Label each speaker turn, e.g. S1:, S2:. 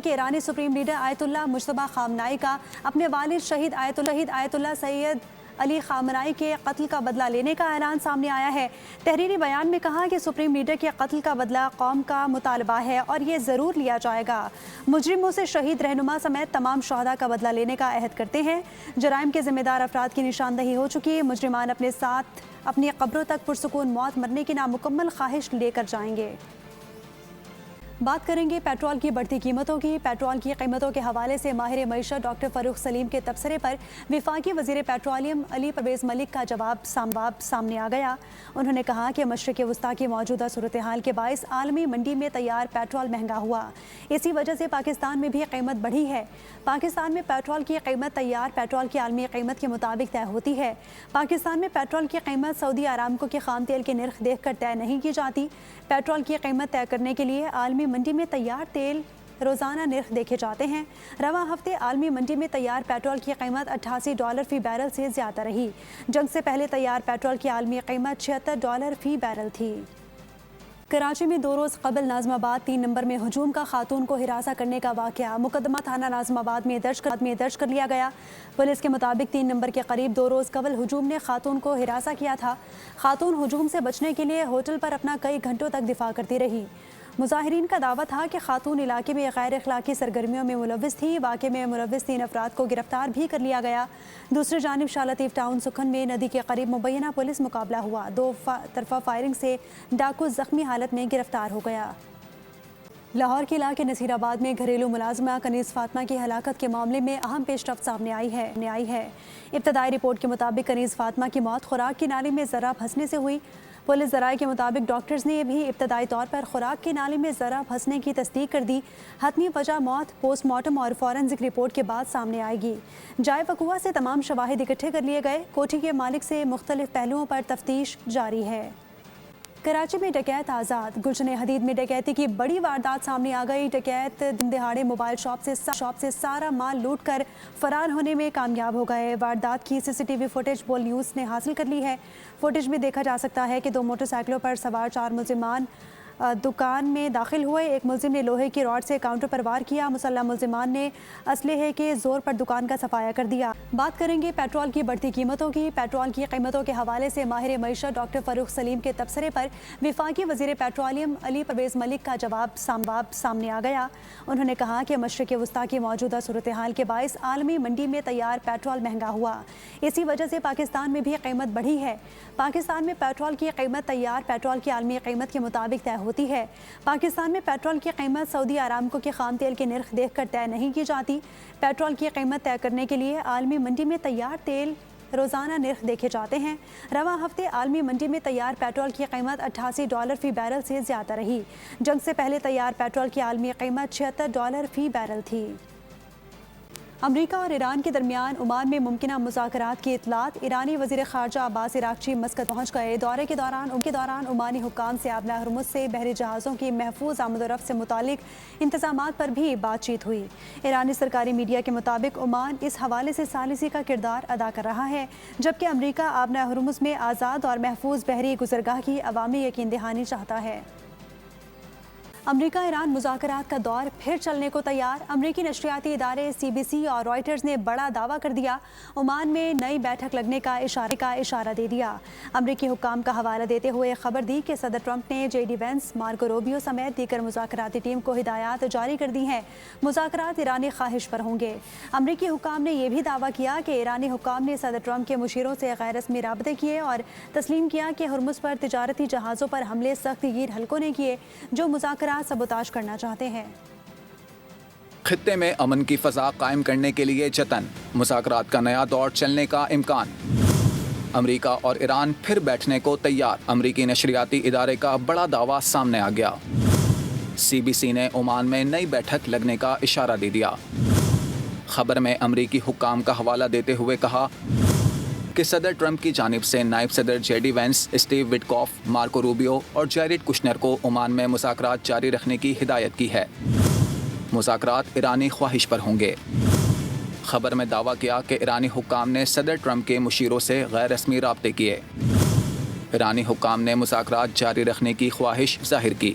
S1: کہ ایرانی supreme leader آیت اللہ مجتبی خامنائی کا اپنے والد شہید آیت اللہ سید علی خامنائی کے قتل کا بدلہ لینے کا اعلان سامنے آیا ہے۔ تحریری بیان میں کہا کہ سپریم لیڈر کے قتل کا بدلہ قوم کا مطالبہ ہے اور یہ ضرور لیا جائے گا۔ مجرموں سے شہید رہنما سمیت تمام شہداء کا بدلہ لینے کا عہد کرتے ہیں۔ جرائم کے ذمہ دار افراد کی نشاندہی ہو چکی ہے۔ مجرمان اپنے ساتھ اپنی قبروں تک پرسکون موت مرنے کی نامکمل خواہش لے کر جائیں گے۔ بات کریں گے پیٹرول کی بڑھتی قیمتوں کی۔ پیٹرول کی قیمتوں کے حوالے سے ماہر معیشت ڈاکٹر فاروق سلیم کے تبصرے پر وفاقی وزیر پیٹرولیم علی پرویز ملک کا جواب سامنے آ گیا۔ انہوں نے کہا کہ مشرق وسطیٰ کی موجودہ صورتحال کے باعث عالمی منڈی میں تیار پیٹرول مہنگا ہوا، اسی وجہ سے پاکستان میں بھی قیمت بڑھی ہے۔ پاکستان میں پیٹرول کی قیمت تیار پیٹرول کی عالمی قیمت کے مطابق طے ہوتی ہے۔ پاکستان میں پیٹرول کی قیمت سعودی ارامکو کے خام تیل کے نرخ دیکھ کر طے نہیں کی جاتی۔ پیٹرول کی قیمت طے کرنے کے لیے عالمی منڈی میں تیار تیل روزانہ نرخ دیکھے جاتے ہیں۔ رواں ہفتے عالمی منڈی میں تیار پیٹرول کی قیمت $88 فی بیرل سے زیادہ رہی۔ جنگ سے پہلے تیار پیٹرول کی عالمی قیمت $76 فی بیرل تھی۔ کراچی میں 2 روز قبل ناظم آباد 3 نمبر میں ہجوم کا خاتون کو ہراساں کرنے کا واقعہ مقدمہ تھانہ ناظم آباد میں درج کر لیا گیا۔ پولیس کے مطابق 3 نمبر کے قریب 2 روز قبل ہجوم نے خاتون کو ہراساں کیا تھا۔ خاتون ہجوم سے بچنے کے لیے ہوٹل پر اپنا کئی گھنٹوں تک دفاع کرتی رہی۔ مظاہرین کا دعویٰ تھا کہ خاتون علاقے میں غیر اخلاقی سرگرمیوں میں ملوث تھی۔ واقعے میں ملوث 3 افراد کو گرفتار بھی کر لیا گیا۔ دوسری جانب شاہ لطیف ٹاؤن سکھن میں ندی کے قریب مبینہ پولیس مقابلہ ہوا۔ 2 طرفہ فائرنگ سے ڈاکو زخمی حالت میں گرفتار ہو گیا۔ لاہور کے علاقے نصیر آباد میں گھریلو ملازمہ کنیز فاطمہ کی ہلاکت کے معاملے میں اہم پیش رفت سامنے آئی ہے۔ ابتدائی رپورٹ کے مطابق کنیز فاطمہ کی موت خوراک کی نالی میں ذرہ پھنسنے سے ہوئی۔ پولیس ذرائع کے مطابق ڈاکٹرز نے بھی ابتدائی طور پر خوراک کی نالی میں ذرہ پھنسنے کی تصدیق کر دی۔ حتمی وجہ موت پوسٹ مارٹم اور فورنزک رپورٹ کے بعد سامنے آئے گی۔ جائے وقوع سے تمام شواہد اکٹھے کر لیے گئے۔ کوٹھی کے مالک سے مختلف پہلوؤں پر تفتیش جاری ہے۔ کراچی میں ڈکیت آزاد۔ گلشن حدید میں ڈکیتی کی بڑی واردات سامنے آ گئی۔ ڈکیت دن دہاڑے موبائل شاپ سے سارا مال لوٹ کر فرار ہونے میں کامیاب ہو گئے۔ واردات کی CCTV فوٹیج بول نیوز نے حاصل کر لی ہے۔ فوٹیج میں دیکھا جا سکتا ہے کہ 2 موٹر سائیکلوں پر سوار 4 ملزمان دکان میں داخل ہوئے۔ ایک ملزم نے لوہے کی راڈ سے کاؤنٹر پر وار کیا۔ مسلح ملزمان نے اسلحے کے زور پر دکان کا صفایا کر دیا۔ بات کریں گے پیٹرول کی بڑھتی قیمتوں کی۔ پیٹرول کی قیمتوں کے حوالے سے ماہر معیشت ڈاکٹر فاروق سلیم کے تبصرے پر وفاقی وزیر پیٹرولیم علی پرویز ملک کا جواب سامنے آ گیا۔ انہوں نے کہا کہ مشرق وسطیٰ کی موجودہ صورتحال کے باعث عالمی منڈی میں تیار پیٹرول مہنگا ہوا، اسی وجہ سے پاکستان میں بھی قیمت بڑھی ہے۔ پاکستان میں پیٹرول کی قیمت تیار پیٹرول کی عالمی قیمت کے مطابق طے ہوتی ہے۔ پاکستان میں پیٹرول کی قیمت سعودی ارامکو کے خام تیل کے نرخ دیکھ کر طے نہیں کی جاتی۔ پیٹرول کی قیمت طے کرنے کے لیے عالمی منڈی میں تیار تیل روزانہ نرخ دیکھے جاتے ہیں۔ رواں ہفتے عالمی منڈی میں تیار پیٹرول کی قیمت $88 فی بیرل سے زیادہ رہی۔ جنگ سے پہلے تیار پیٹرول کی عالمی قیمت $76 فی بیرل تھی۔ امریکہ اور ایران کے درمیان عمان میں ممکنہ مذاکرات کی اطلاعات۔ ایرانی وزیر خارجہ عباس عراقچی مسقط پہنچ گئے۔ دورے کے دوران عمانی حکام سے آبنہ ہرمز سے بحری جہازوں کی محفوظ آمد و رفت سے متعلق انتظامات پر بھی بات چیت ہوئی۔ ایرانی سرکاری میڈیا کے مطابق عمان اس حوالے سے ثالثی کا کردار ادا کر رہا ہے، جبکہ امریکہ آبنہ ہرمز میں آزاد اور محفوظ بحری گزرگاہ کی عوامی یقین دہانی چاہتا ہے۔ امریکہ ایران مذاکرات کا دور پھر چلنے کو تیار۔ امریکی نشریاتی ادارے CBC اور رائٹرز نے بڑا دعویٰ کر دیا۔ عمان میں نئی بیٹھک لگنے کا اشارہ دے دیا۔ امریکی حکام کا حوالہ دیتے ہوئے خبر دی کہ صدر ٹرمپ نے JD وینس، مارکو روبیو سمیت دیگر مذاکراتی ٹیم کو ہدایات جاری کر دی ہیں۔ مذاکرات ایرانی خواہش پر ہوں گے۔ امریکی حکام نے یہ بھی دعویٰ کیا کہ ایرانی حکام نے صدر ٹرمپ کے مشیروں سے غیر رسمی رابطے کیے اور تسلیم کیا کہ ہرمز پر تجارتی جہازوں پر حملے سخت گیر حلقوں نے کیے جو مذاکرات سبوتاژ کرنا چاہتے ہیں۔
S2: خطے میں امن کی فضا قائم کرنے کے لیے جتن، مذاکرات کا نیا دور چلنے کا امکان۔ امریکہ اور ایران پھر بیٹھنے کو تیار۔ امریکی نشریاتی ادارے کا بڑا دعویٰ سامنے آ گیا۔ CBC نے عمان میں نئی بیٹھک لگنے کا اشارہ دے دیا۔ خبر میں امریکی حکام کا حوالہ دیتے ہوئے کہا کہ صدر ٹرمپ کی جانب سے نائب صدر JD Vance, Steve Witkoff, Marco Rubio اور جیریڈ کشنر کو عمان میں مذاکرات جاری رکھنے کی ہدایت کی ہے۔ مذاکرات ایرانی خواہش پر ہوں گے۔ خبر میں دعویٰ کیا کہ ایرانی حکام نے صدر ٹرمپ کے مشیروں سے غیر رسمی رابطے کیے۔ ایرانی حکام نے مذاکرات جاری رکھنے کی خواہش ظاہر کی۔